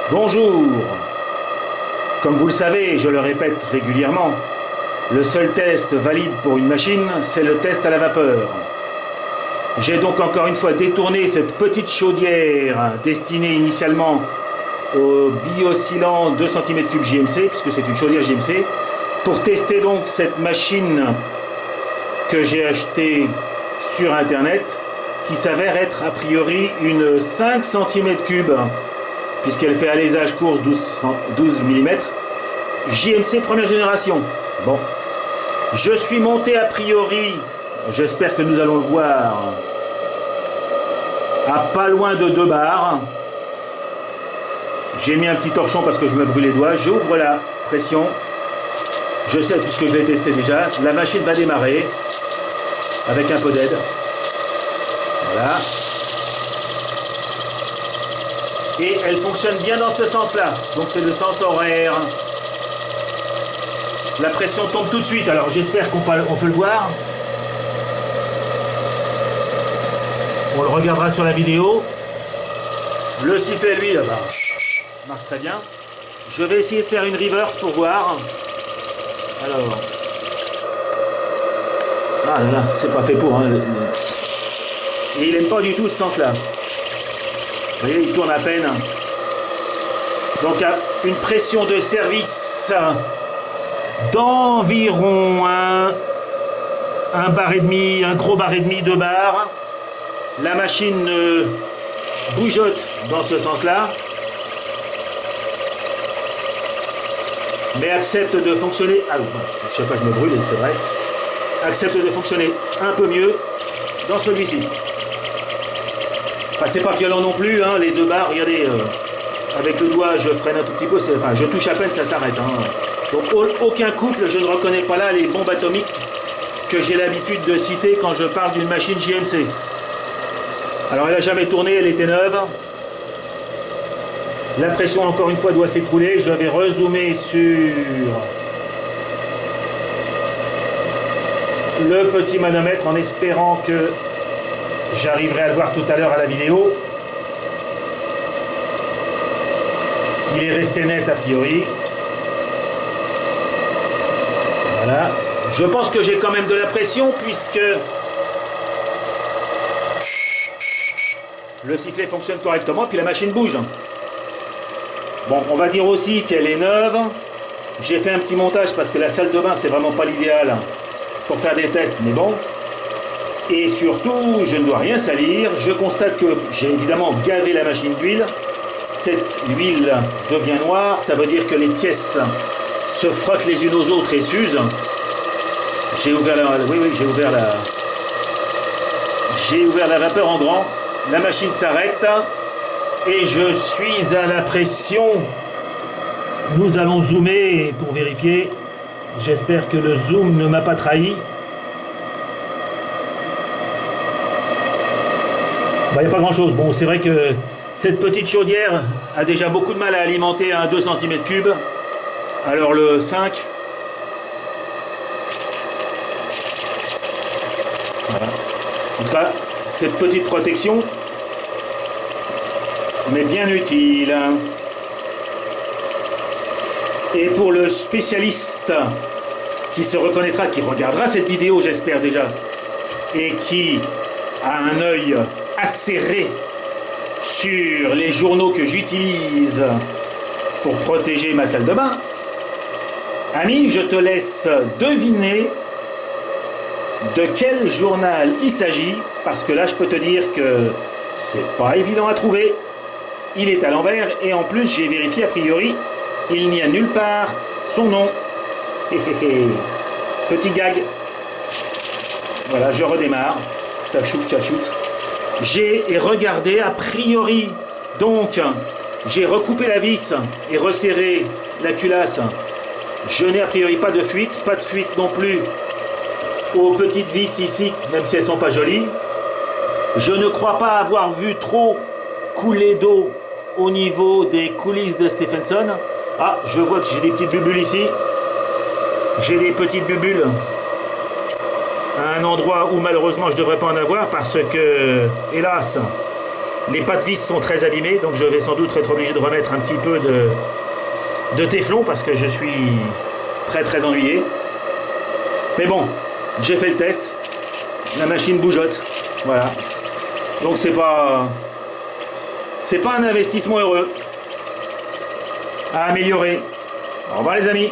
Bonjour. Comme vous le savez, je le répète régulièrement, le seul test valide pour une machine, c'est le test à la vapeur. J'ai donc encore une fois détourné cette petite chaudière destinée initialement au bioscillant 2 cm3 JMC, puisque c'est une chaudière JMC, pour tester donc cette machine que j'ai achetée sur internet, qui s'avère être a priori une 5 cm3, puisqu'elle fait alésage course 12 mm, JMC première génération. Bon, je suis monté a priori, j'espère que nous allons le voir, à pas loin de 2 bars. J'ai mis un petit torchon parce que je me brûle les doigts. J'ouvre la pression. Je sais, puisque je l'ai testé déjà, la machine va démarrer avec un peu d'aide. Voilà. Et elle fonctionne bien dans ce sens-là. Donc c'est le sens horaire. La pression tombe tout de suite. Alors j'espère qu'on peut le voir. On le regardera sur la vidéo. Le sifflet, lui, là-bas, marche très bien. Je vais essayer de faire une reverse pour voir. Alors. Ah là là, c'est pas fait pour. Hein. Et il n'aime pas du tout ce sens-là. Vous voyez, il tourne à peine. Donc, à une pression de service d'environ un bar et demi, un gros bar et demi, 2 bars. La machine bougeotte dans ce sens-là, mais accepte de fonctionner. Ah, je sais pas, je me brûle, c'est vrai. Accepte de fonctionner un peu mieux dans celui-ci. Enfin, c'est pas violent non plus, hein, les 2 barres. Regardez, avec le doigt, je freine un tout petit peu. Enfin, je touche à peine, ça s'arrête. Hein. Donc, aucun couple, je ne reconnais pas là les bombes atomiques que j'ai l'habitude de citer quand je parle d'une machine JMC. Alors elle n'a jamais tourné, elle était neuve. La pression encore une fois doit s'écrouler. Je vais rezoomer sur le petit manomètre en espérant que j'arriverai à le voir tout à l'heure à la vidéo. Il est resté net a priori. Voilà. Je pense que j'ai quand même de la pression puisque le sifflet fonctionne correctement, puis la machine bouge. Bon, on va dire aussi qu'elle est neuve. J'ai fait un petit montage parce que la salle de bain, c'est vraiment pas l'idéal pour faire des tests, mais bon. Et surtout, je ne dois rien salir. Je constate que j'ai évidemment gavé la machine d'huile. Cette huile devient noire, ça veut dire que les pièces se frottent les unes aux autres et s'usent. J'ai ouvert la vapeur en grand. La machine s'arrête et je suis à la pression. Nous allons zoomer pour vérifier. J'espère que le zoom ne m'a pas trahi. Il n'y a pas grand chose. Bon, c'est vrai que cette petite chaudière a déjà beaucoup de mal à alimenter un 2 cm3. Alors le 5. Voilà. En tout cas, cette petite protection m'est bien utile. Et pour le spécialiste qui se reconnaîtra, qui regardera cette vidéo, j'espère déjà, et qui a un œil acéré sur les journaux que j'utilise pour protéger ma salle de bain, ami, je te laisse deviner de quel journal il s'agit, parce que là je peux te dire que c'est pas évident à trouver. Il est à l'envers et en plus j'ai vérifié a priori, il n'y a nulle part son nom. Petit gag. Voilà, je redémarre. Tchachout, tchachout. J'ai regardé a priori, donc j'ai recoupé la vis et resserré la culasse. Je n'ai a priori pas de fuite non plus aux petites vis ici, même si elles sont pas jolies. Je ne crois pas avoir vu trop couler d'eau au niveau des coulisses de Stephenson. Ah, je vois que j'ai des petites bulles ici. J'ai des petites bulles à un endroit où malheureusement je ne devrais pas en avoir parce que, hélas, Les pattes vis sont très abîmées, donc je vais sans doute être obligé de remettre un petit peu de téflon parce que je suis très ennuyé. Mais bon, j'ai fait le test. La machine bougeotte. Voilà. Donc c'est pas un investissement heureux à améliorer. Au revoir les amis.